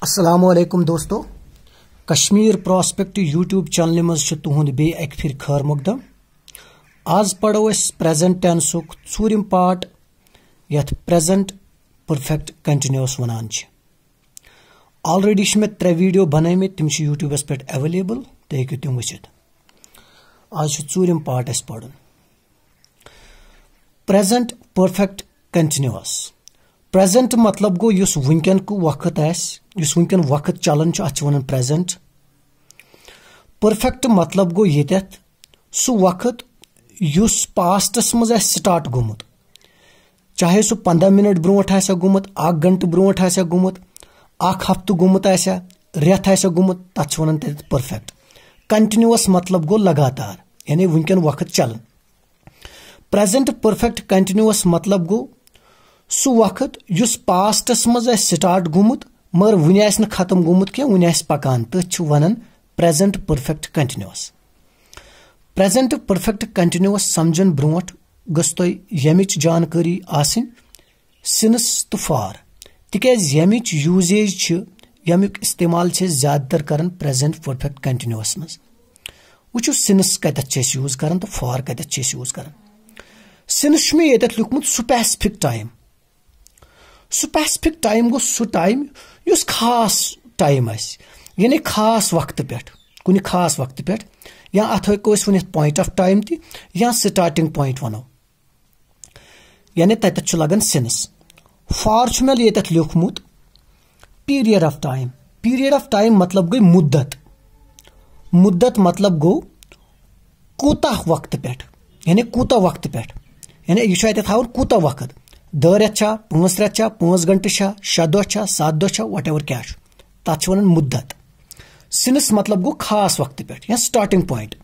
अस्सलामुअलैकुम दोस्तों, Kashmir prospect YouTube channel मज तुहद बे एक फिर खैर मुकदम। आज पढ़ो प्रेजेंट टेंसुक चूरिम पार्ट यथ प्रेजेंट परफेक्ट कंटिन्यूअस वनान। ऑलरेडी मे 3 वीडियो बनामे तम यूट्यूब पे अवेलेबल, तो हेकु तम वचित। आज चूरिम पार्ट अस पढ़न प्रेजेंट परफेक्ट कंटिन्यूअस। प्रेजेंट मतलब गो युस वुनकन को वक्त युस वुनकन वक्त चलन अत वन प्रेजेंट। परफेक्ट मतलब गो येत सु वक्त युस पास्टस मज स्टार्ट गुमुत, चाहे सु 15 मिनट ब्रोट आसा गुमुत, 1 घंटे ब्रोट आसा गुमुत, 1 हफ्तु गुमुत आसा, रेत आसा गुमुत, तथ वन परफेक्ट। कंटिन्यूअस मतलब गो लगातार, यानी वुनकन वक्त चलन। प्रेजेंट परफेक्ट कंटिन्यूअस मतलब गो सु वक्त युस पास्टस मज स्टार्ट गुमुत मगर वन न खत्म गुमुत क्या, वन पकान, तथ one present perfect continuous. Present perfect continuous समझन ब्रोट गस तुह यमिच जानकारी आसिन सिंस तो फॉर, तिकाज यमिच यूजेज यमुक इस्तेमाल ज्यादातर कर प्रेजेंट परफेक्ट कंटिन्यूअस मज। वो सिंस कत यूज कर तो फॉर कत यूज कर। सिंस में ये लिखमुत स्पेसिफिक टाइम। स्पेसिफिक टाइम गो सु टाइम युस खास टाइम आस, यानी खास वक्त पे, कुछ खास वक्त पे, या अत हेको वन पॉइंट ऑफ टाइम ति या स्टार्टिंग पॉइंट वनो, यानी तत लगन सिंस। फॉर मे ये लिखमुत period of time. Period of time मतलब गई मुद्दत। मुद्दत मतलब गो कूता वक्त पे, यानी कूता वक्त पे, यानी यह थवन कूता वक्त, 2 रेत 5 रेत 5 घंटे 6 दह 7 दह वट एवर क्या तथ वन मुद्दत। सिंस मतलब गो खास वक्त पे या स्टार्टिंग पॉइंट।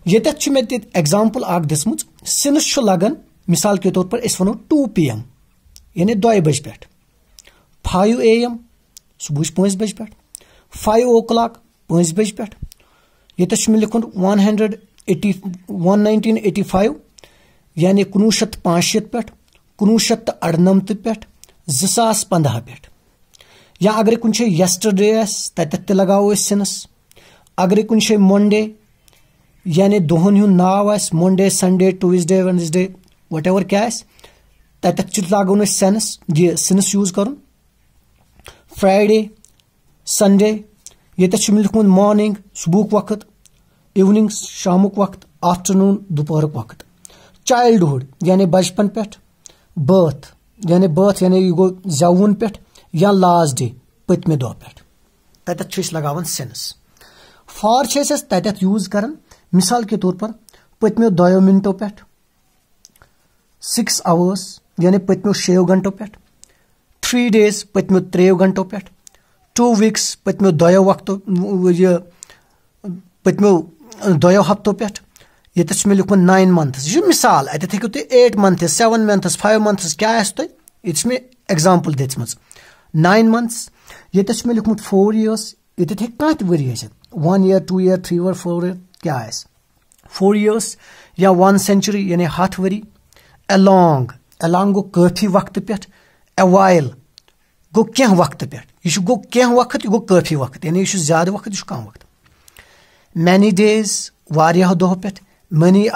ये मे एग्जाम्पल दिसमुत, सिंस लगन मिसाल के तौर पर इस वनो 2 PM यानी 2 बज पे, 5 AM सुबह 5 बज पे, 5 o'clock 5 बज पे। ये मे लिखुन 1985 यानी 1965 पे, 1998 पे, 2015 पे। या अगर कुछ यस्टरडे तत लगाओ सिंस। अगर कुछ मंडे यानी दोहन हुंद नाव Monday Sunday Tuesday Wednesday whatever क्या तत लागो सिंस यूज कर। फ्राइडे संडे ये लिखुत मॉर्निंग सुबह वक्त, इवनिंग शामुक वक्त, आफ्टरनून दोपहर वक्त। चाइल्डहुड यानी बचपन पे, बर्थ यानी गो जवन पे, या लास्ट डे पतमे दह पे, तत लगावन सिंस। फॉर तत यूज कर मिसाल के तौर पर पतमो 2 मिनटों पे, 6 hours यानी पतमो 6 घंटों पे, 3 days पतमो 3 घंटों पे, 2 weeks पतमो 2 वक्त पतमो 2 हफ्तों पे। ये मे लिखुन 9 months। यह मिसाल अत हेकु तुम 8 months 7 months 5 months क्या ये मे एग्जाम्पल दिम 9 months। ये मे लिखमुत 4 years। ये कह worry 1 year 2 year 3 year 4 year क्या 4 years या 1 century यानी 100 वरी। along गो काफी वक्त पे, अवाइल गो क्या वक्त पे, यह गो क्या वक्त, यह गो काफी वक्त, यानी यह ज्यादा वक्त यह कम वक्त। many days वारिया दह पे, many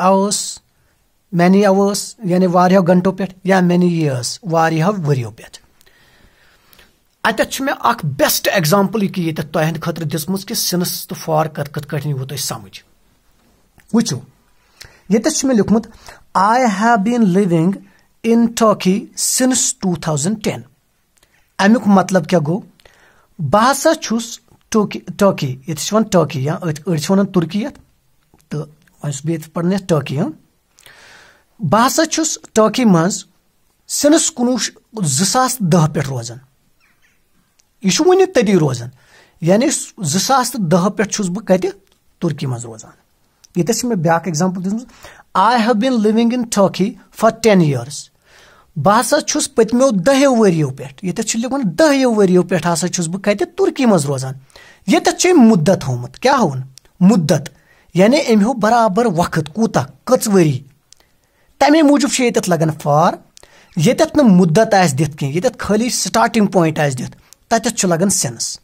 hours यानी वारिया घंटों पे, या many years वारिया वरियों पे। अत मे बेस्ट एग्जाम्पल कि ये तुहद खतर दिसमुत कि सिंस तो फॉर कत वो तुम समझ। वुचो ये मे लिखमुत I have been living in Turkey since 2010। अमुक मतलब क्या गो, बह हसा छुस टर्की ये वन टर्की या अड़ वन तुर्की तो पढ़ने टर्की। बह हसा छुस टर्की मज सिंस 2010 पे रोजान। यह वन तती रोजान, यानी 2010 पे बह कत तुर्की मज रोजान। ये मे ब्याक example this, I have been living in Turkey for 10 years। बह हसा छुस पतमो 10 वरियों पे, ये लिखुन 10 वरियों पे हसा छुस बह कत तुर्की मज रोजान। ये मुद्दत होमुत, क्या होन मुद्दत, यानी अम हो बराबर वक्त कूता कच वरी, तमे मूजूब ये लगन फॉर। ये मुद्दत दित कह, ये खाली स्टार्टिंग पॉइंट दित तत लगन सेंस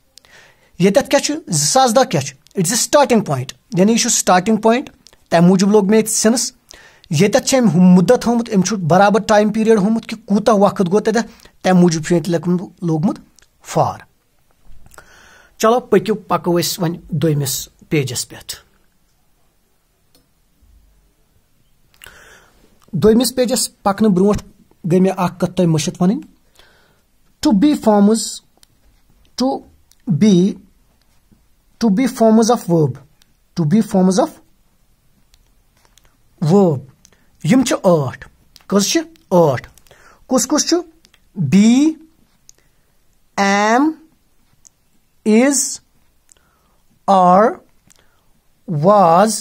ये क्या 2010 क्या इट्स ए स्टार्टिंग पॉइंट यानी यह स्टार्टिंग पॉइंट तम मूजूब लोग मे सेंस ये मुद्दत होमुत अम बराबर टाइम पीरियड होमुत कि कूता वक्त गो तम मूजूब लोगमुत फॉर। चलो पको वन दोयमिस पेजस पे दोयमिस पेजस पकन ब्रो गई मे कत तुम मुशित वन to be forms to be forms of verb यम छ 8 कस छ 8 कुस छ be am is are was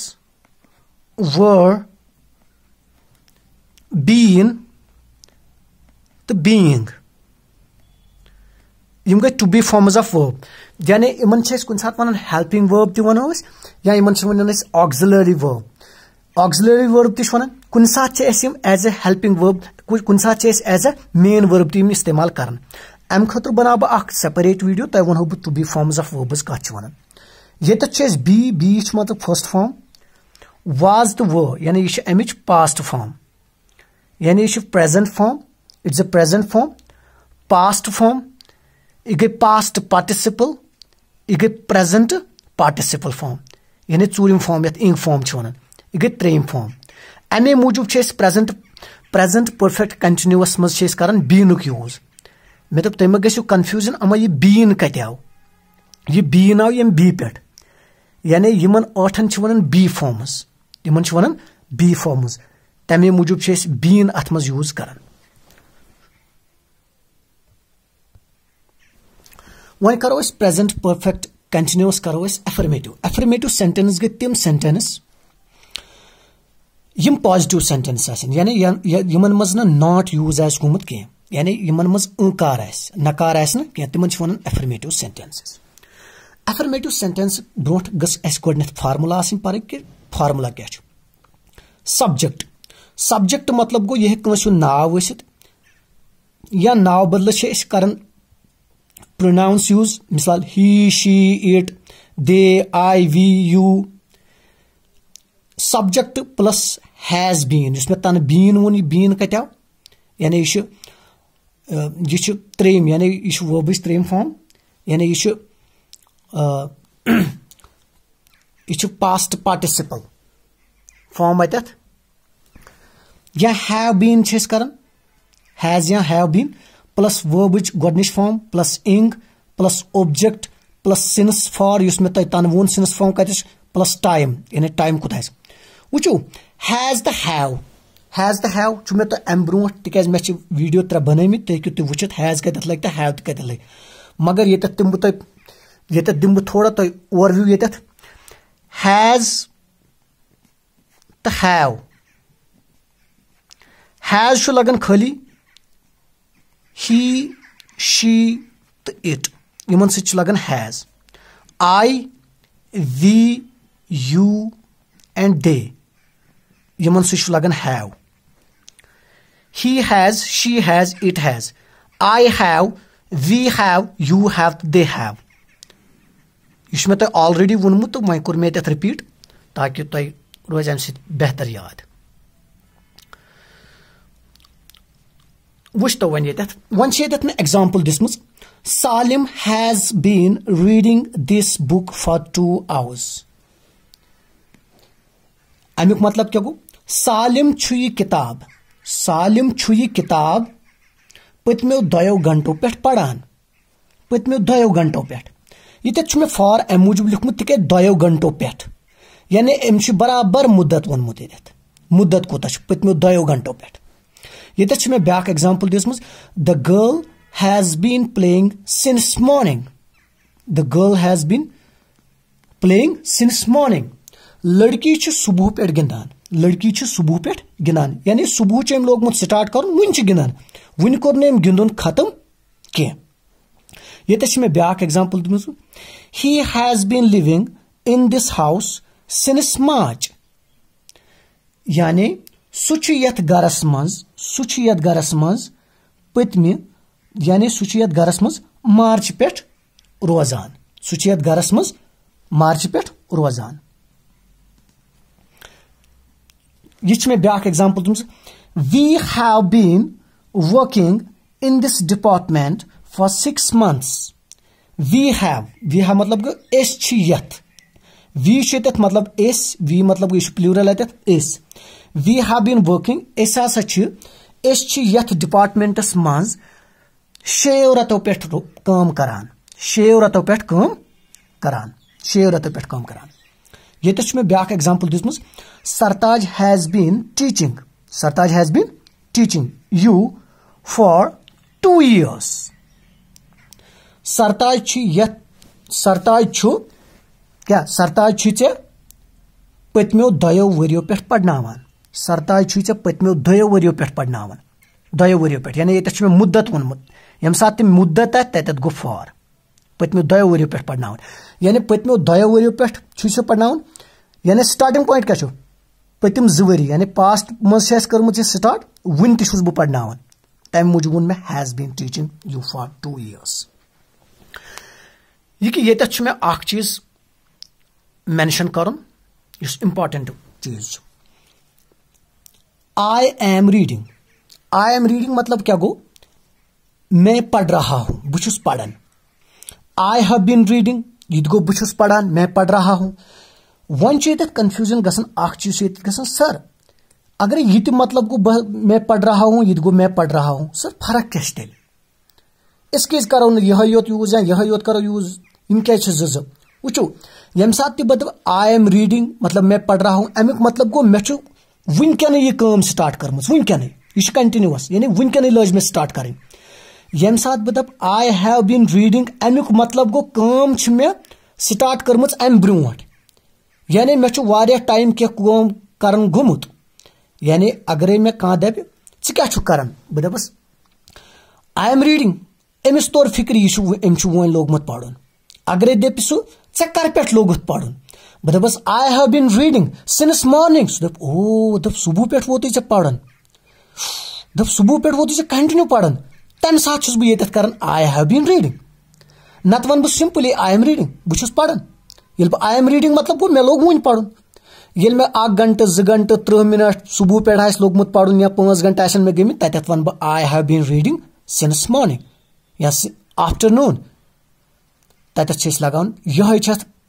were been the being यम गई to be forms of verb यानी इन कुन सात वन हेल्पिंग वर्ब तनो या इन वन ऑक्सिलरी वर्ब वन कुन सात एज ए हेल्पिंग वर्ब कुन सात एज ए मेन वर्ब तम इस्तेमाल कर अम खतर बना बह सेपरेट वीडियो तह वनो बह to be forms of verbs कत वन ये बी मतलब first form was the verb यानी यह अमिच पास्ट फॉर्म यानी यह present form it's a present form past form यह गई पास्ट पार्टिसिपल यह गई प्रेजेंट पार्टिसिपल फॉर्म यानी चूरिम फॉर्म ये इंग फॉर्म वन यह गई त्रेम फॉर्म अमे मूजूब प्रेजेंट परफेक्ट कंटिन्यूअस मज कर बीन यूज मे दोप तुम गो कन्फ्यूजन अमा यह बीन कत आव यह बीन आव यम बी पे यानी इन 8 वन बी फॉर्म्स इन वन बी फॉर्म्स तमे मूजूब बीन अत मज यूज कर वन करो प्रेजेंट परफेक्ट कंटिन्यूअस करो एफर्मेटिव सेंटेंस गई तम सेंटेंस यम पॉजिटिव सेंटेंस यानी यमन मज नॉट यूज आस गुमुत कह यानी यमन मज कार नकार तम वन एफर्मेटिव सेंटेंस ब्रो गस फार्मूला पर कि फार्मूला क्या सब्जेक्ट मतलब गो यह नाव वसित या नाव बदल कर प्रोनाउंस यूज मिसाल he she it they I we you subject plus has been मे तन बीन वोन बीन कत आव यानी यह त्रेम यानी यह वर्बच त्रेम फॉर्म यानी यह पास्ट पार्टिसिपल फॉर्म अत या हैव बीन कर हैज या हैव बीन प्लस वर्बच गोडनिश form plus ing plus object plus since for मे तन वोन सिंस फॉर्म कत प्लस टाइम यानी टाइम कुत वो हैज द हैव मे तो अम ब्रो तिक मे वीडियो 3 बनमित तुम हेकू तुम वुचित हैज कत लग तो हैव कत लग मगर ये दिम बह थोड़ा तुम ओवरव्यू ये हैज तो हैज लगन खाली he she तो it इन लगन has I we you and they इन लगन have he has she has it has I have we have you have they have यह मे ऑलरेडी वोनमुत तो वह कोर मे तथ रिपीट ताकि तुम रोज अम बेहतर याद वुच तो वन मे एग्जाम्पल दिसम Salim has been reading this book for 2 hours अमुक मतलब क्या गो सालिम यह किताब पत्मो 2 घंटों पे पढ़ान पत्मो 2 घंटों पे ये मे फॉर अम मूजूब लिखमुत तिक 2 घंटों पे यानी अम बराबर मुद्दत वोनमुत मुद्दत कोता पत्मो 2 घंटों पे ये मे ब्याक एग्जाम्पल दिसम the girl has been playing since morning the girl has been playing since morning लड़की सुबह पे गिंदान यानी सुबह अम लोगमुत स्टार्ट कर वन गिंदान वन कोर ने गिंदुन खत्म कह ये मे ब्याक एग्जाम्पल दिसम he has been living in this house since March यानी सह यथ गरस मज पत्म यानी सह यथ गरस मज मार्च पे रोजान सह गरस मज मार्च पे रोजान यह मे ब्या एग्जाम्पल तुम we have been working in this department for 6 months we have मतलब यथ वी मतलब वी मतलब यह plural S we have been working यथ डिपार्टमेंटस मज 6 रतों पे काम करान 6 रतों पे काम करान 6 रतों पे काम करान ये मे ब्या एग्जाम्पल दिसम Sartaj has been teaching you for 2 years Sartaj क्या सरताज चे पत्मो 2 वरियों पे पढ़नावान सरताज चे पत्मो 2 वरियों पे पढ़नावान 2 वरियों पे यानी ये मुद्दत वोनमुत यम सात तम मुद्दत तत गो फॉर पत्मो 2 वरियों पे पढ़नावान यानी पत्मो 2 वरियों पे पढ़नावान यानी स्टार्टिंग पॉइंट क्या पतिम 2 वरी यानी पास्ट मज कर्मुत स्टार्ट वन तुस बह पढ़नावान तम मूजूब वो मे has been teaching you for 2 years यह कि ये मे अख चीज मेंशन करन इस इंपॉर्टेंट चीज आई एम रीडिंग मतलब क्या गो मैं पढ़ रहा हूं बुछुस पढ़न आई हैव बीन रीडिंग यह गो बुछुस पढ़ान मैं पढ़ रहा हूं वन कंफ्यूजन गसन अख चीज गसन सर अगर यह मतलब गो मैं पढ़ रहा हूं यह गो मैं पढ़ रहा हूं सर फर्क क्या तेल इस करो यह योत यूज या यह योत करो यूज इन क्या वो यम सात बह आई एम रीडिंग मतलब मैं पढ़ रहा हूं अमुक मतलब गो मे वनकन यह काम स्टार्ट कर्म वनकन यह कंटिन्यूअस यानी वनकन लज मे स्टार्ट कर यम सात बह आई हैव बीन रीडिंग अमुक मतलब गो काम मे स्टार्ट कर्म अम ब्रो यानी मे वारिया टाइम क्या काम करन गोमुत यानी अगर मे कह दप क्या कर बह दपस आई एम रीडिंग अमिस तोर फिक्र यह वो लोगमुत पढ़ अगर दप सह कर पे लोगुत पढ़ बह दपस I have been reading since morning सह दप ओ दप सुबह पे वोत पढ़न दप सुबह पे वोत कंटिन्यू पढ़न तम सात बह ये कर आई हैव बीन रीडिंग नत वन बह सिंपली आई एम रीडिंग बह पढ़न ये बह आई एम रीडिंग मतलब गो मे लोग वो पढ़ ये मे 1 घंटे 2 घंटे 30 मिनट सुबह पे लोगमुत पढ़ या 5 घंटे मे गमित तत वन बह I have been reading since morning या आफ्टरनून तत लगान यह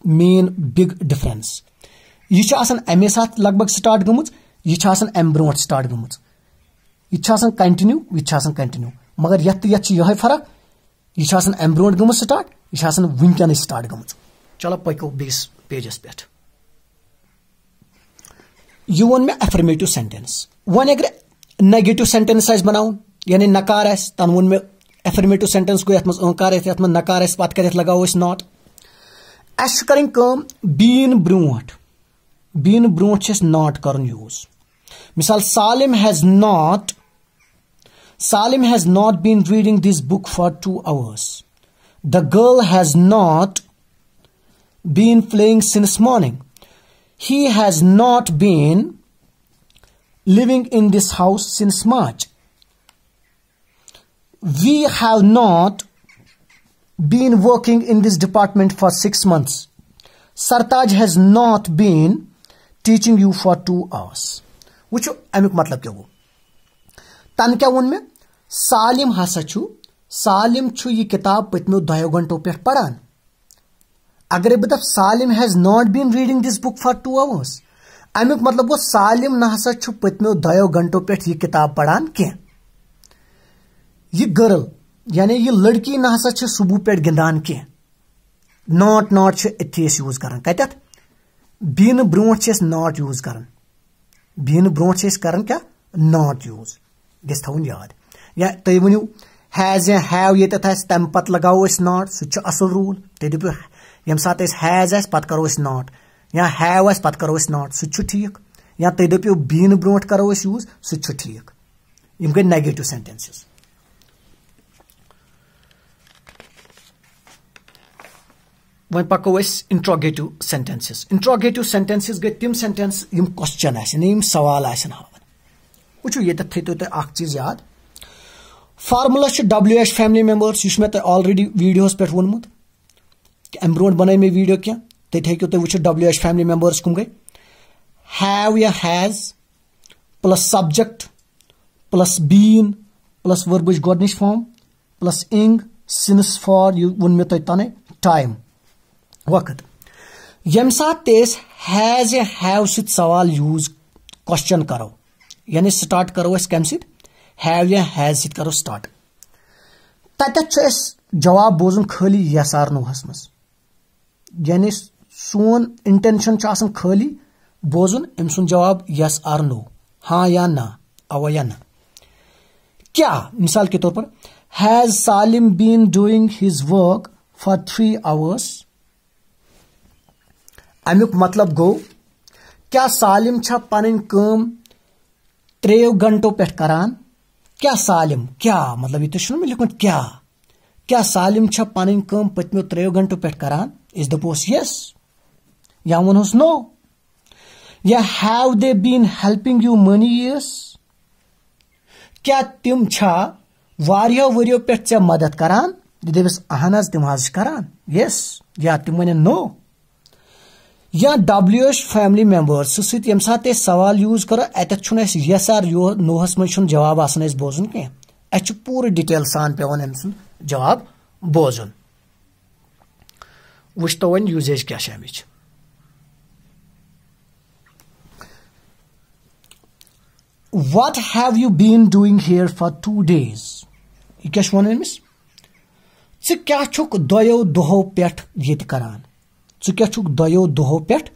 मेन बिग डिफरेंस यह अमे साथ लगभग स्टार्ट गमुत यह अम ब्रो स्टार्ट गमुत यह कंटिन्यू यह कंटिन्यू मगर यह फर्क यह अम ब्रो गमुत स्टार्ट यह वनकन स्टार्ट गमुत चलो पको बेस पेजस पे यह वो मे एफर्मेटिव सेंटेंस वन अगर नेगेटिव सेंटेंस बनाउन यानी नकार तन वो मे एफर्मेटिव सेंटेंस गो ये अंकार ये नकार पत कर लगाओ नॉट अस कर बीन ब्रोट नॉट कर यूज मिसाल Salim has not been reading this book for 2 hours the girl has not been playing since morning he has not been living in this house since March We have not been working in this department for 6 months. Sartaj has not been teaching you for 2 hours. Which अमुक मतलब क्या वो तन क्या वो में सालिम हसा सालिम यह किताब पत्मो 2 घंटों पे पढ़ान अगर बह दप Salim has not been reading this book for 2 hours अमुक मतलब वो सालिम न हसा पत्मो 2 घंटों पे यह किताब पढ़ान क्या यह गर्ल यानी यह लड़की न हसा सुबह पे गिंदान कह नॉट यूज कर कत बीन ब्रोट नॉट यूज कर बीन ब्रोट क्या नॉट यूज गस थवन याद या तुम वनु हैज या हैव ये तम पत लगाओ नॉट सह असल रूल तुम दपो यम सात हैज पत करो नॉट या हैव पत करो नॉट सह ठीक या तुम दपो बीन ब्रोट करो यूज सह ठीक यम गई नेगेटिव सेंटेंसेस वन पको इंट्रोगेटिव सेंटेंसेस गई तम सेंटेंस यम क्वेश्चन यम सवाल हावन वो ये थो तुम चीज याद फार्मुला WH फैमिली मेंबर्स यह मे ऑलरेडी वीडियोस पे वोनमुत अम ब्रो बन मे वीडियो क्या तथ हेकु तुम वुचित WH फैमिली मेंबर्स कम गई हैव या has plus subject plus been plus वर्बच गोडनिश form plus ing since for वो मे तने टाइम वक्त यम सात तेस हैज या हैव सित सवाल यूज क्वेश्चन करो यानी स्टार्ट करो अस कम सित हैव या हैज सित करो स्टार्ट तत जवाब बोजन खाली यस आर नोहस मज यानी सोन इंटेंशन खाली बोजन अम सुन जवाब यस आर नो हाँ या ना अवा या ना क्या मिसाल के तौर पर has Salim been doing his work for 3 hours अमुक मतलब गो क्या सालिम छा पन काम 3 घंटों पे करान क्या सालिम क्या मतलब ये तो लिखुत क्या सालिम छा पन काम पत्मो 3 घंटों पे करान इस दपोस यस या वनोस नो या have they been helping you many years क्या तिम छा वारियो वरियो पे चे मदद करान दस अहन तिम हाज करान यस या तिम वन नो या WH फैमिली मेंबर्स सत यम सात सवाल यूज करो अत यस आर नोहस मज जवाब आसान बोजन कह पूरे डिटेल सान पेवन अम सुन जवाब बोजन वुच तो वन यूजेज क्या अमिच What have you been doing here for 2 days? यह क्या वन अमिस च क्या छुक दोयो दोहो पेट येत करान च क्या छुक दोयो दोहो पेट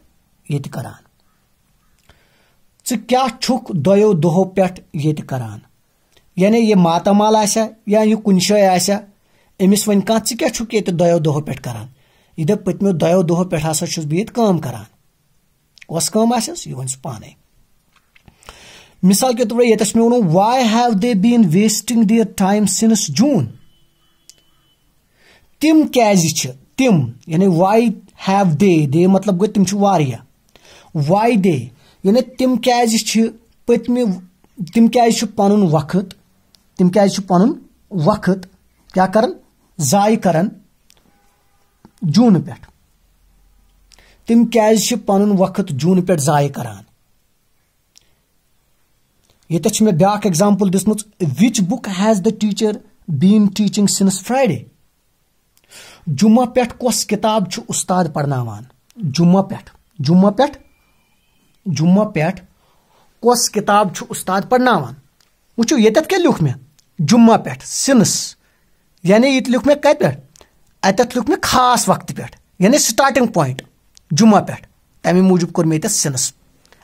येत करान च क्या छुक दोयो दोहो पेट येत करान यानी ये मातामाल आसा या ये कुन शय आसा अमिस वन कह च क्या छुक येत दोयो दोहो पेट करान यह दप पत्मो दोयो दोहो पेट हसा छुस बह काम करान कस काम आसस यह वन पाने मिसाल के तौर पर ये मे वो why have they been wasting their time since June तिम क्या तिम यानी वाई हैव दे मतलब गो तिम वारिया वाई दे यानी तिम क्या पत्म तिम क्या पनुन वक्त क्या करन जाय करन जून पे तिम क्या पनुन वक्त जून पे जाय करान ये मे ब्याक एग्जाम्पल दिसमुत which book has the teacher been teaching since Friday जुम्मा पे कस किताब उस्ताद पढ़नावान जुम्मा पे कस किताब उस्ताद पढ़नावान वो ये क्या लिख मे जुम्मा पे सिंस यानी ये लिख मे कत पे अत लिख मे खास वक्त पे यानी स्टार्टिंग पॉइंट जुम्मा पे तमे मूजूब कोर मे सिंस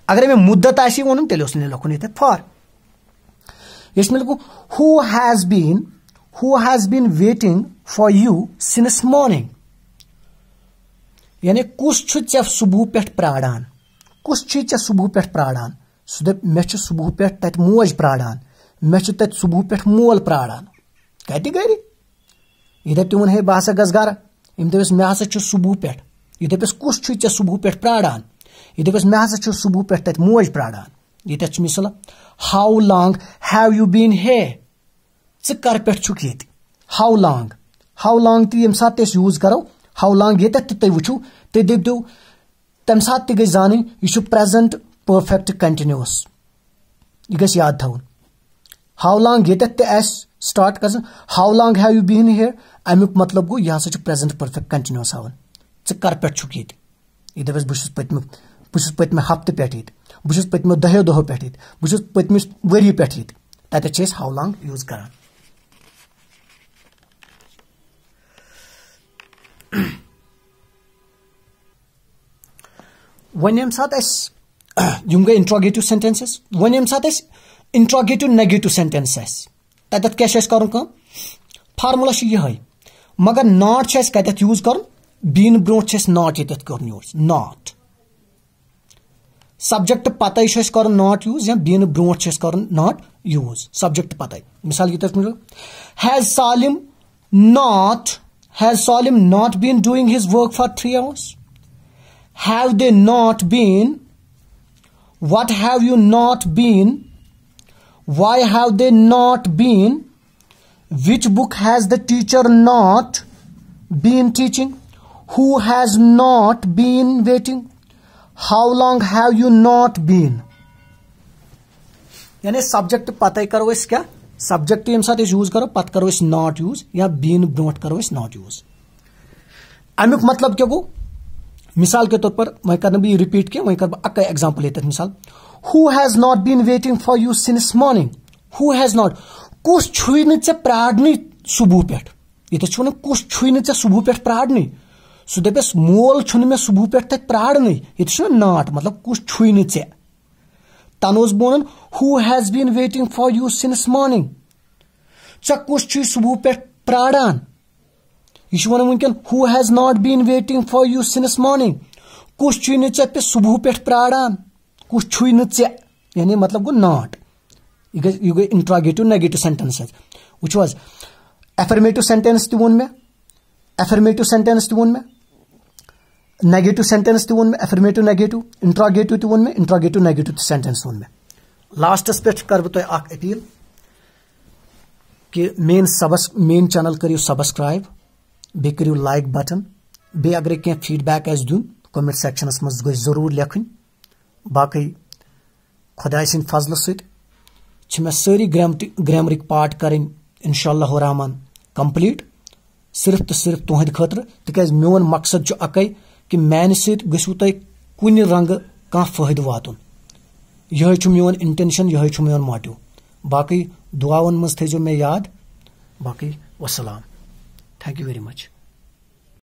अगर मे मुद्दत आसी वोन तेल लिखुन ये फॉर यस मे लिखू who has been waiting for you since morning यानी कुस चे सुबह पे प्राड़ान कुस चे सुबह पे प्राड़ान सह दप मे सुबह पे तत मोज प्राड़ान मे तत सुबह पे मोल प्राड़ान कत गर यह दप तिमन हे बह गस गर यम दपस मे हसा सुबह पे यह दपस कुस चे सुबह पे प्राड़ान यह दपस मे हसा सुबह पे तत मोज प्राड़ान ये मिसल how long have you been हे च कर पे ये हाउ लॉन्ग ती यम सात यूज करो हाउ लॉन्ग ये तुम वो तुम दपो तम सात गई जान यह प्रेजेंट परफेक्ट कंटिन्यूअस यह गस याद थवन हाउ लॉन्ग ये स्टार्ट कर how long have you been here अमुक मतलब गो यह हसा प्रेजेंट परफेक्ट कंटिन्यूअस हावन च कर पे ये दपस बस पत्मे हफ्ते पे बहुत पत्मो 10 दोह पे बहुत पत्मिस वरी पे तत हाउ लॉन्ग यूज करान वन यम सात गई इंट्रोगेटिव सेंटेंसेस वन यम सात इंट्रोगेटिव नेगेटिव सेंटेंस तत क्या कर फार्मुला यह मगर नॉट कत यूज कर बीन ब्रो नॉट ये कर यूज नॉट सब्जेक्ट पत कर नॉट यूज या बीन ब्रो कर नॉट यूज सब्जेक्ट पत मिसाल ये has Salim not been doing his work for 3 hours have they not been what have you not been why have they not been Which book has the teacher not been teaching? Who has not been waiting? How long have you not been? यानी subject पता करो क्या subject यम साथ use करो पत करो not use या been brought करो नॉट यूज अमुक मतलब क्या गो मिसाल के तौर पर वह कर बह रिपीट क्या वह कर अक एग्जाम्पल ये मिसाल who has not been waiting for you since morning who has not कुछ छुई न चे प्राड़नी सुबह पे ये वन कुछ छुई न चे सुबह पे प्राड़नी सह दपस मोल छुन मे सुबह पे तक प्राड़नी ये नॉट मतलब कुछ छुई न चे तन बोन who has been waiting for you since morning चे कुछ छु सुबह पे प्राड़ान यह वन वनकन who has not been waiting for you since morning कुछ छु न चे सुबह पे प्राड़ान कुछ छुई न चे यानी मतलब गो नॉट यह गई इंट्रोगेटिव नेगेटिव सेंटेंसेस वो एफर्मेटिव सेंटेंस तोन मे एफर्मेटिव सेंटेंस तोन मे नेगेटिव सेंटेंस तोन मे एफर्मेटिव नेगेटिव इंट्रोगेटिव तोन मे इंट्रोगेटिव नेगेटिव सेंटेंस तोन मे लास्टस पे कर बह तुम अपील कि मेन चैनल करियो सब्सक्राइब बे करियो लाइक बटन बे अगर क्या फीडबैक आस दिन कमेंट सेक्शनस मज गई जरूर लेखन बाकी खुदा सिंद फजल सत मे सारी ग्रामरिक पार्ट करें इंशाअल्लाह रहमान कंप्लीट सिर्फ तो सिर्फ तुहद खतर तिकाज मोन मकसद अकै कि मैन सत गु तुह कुन रंग कह फायद वातुन यह मोन इंटेंशन यह मोन मोटिव बाकी दुआवन मज थो मे याद बाकी वसलाम थैंक यू वेरी मच।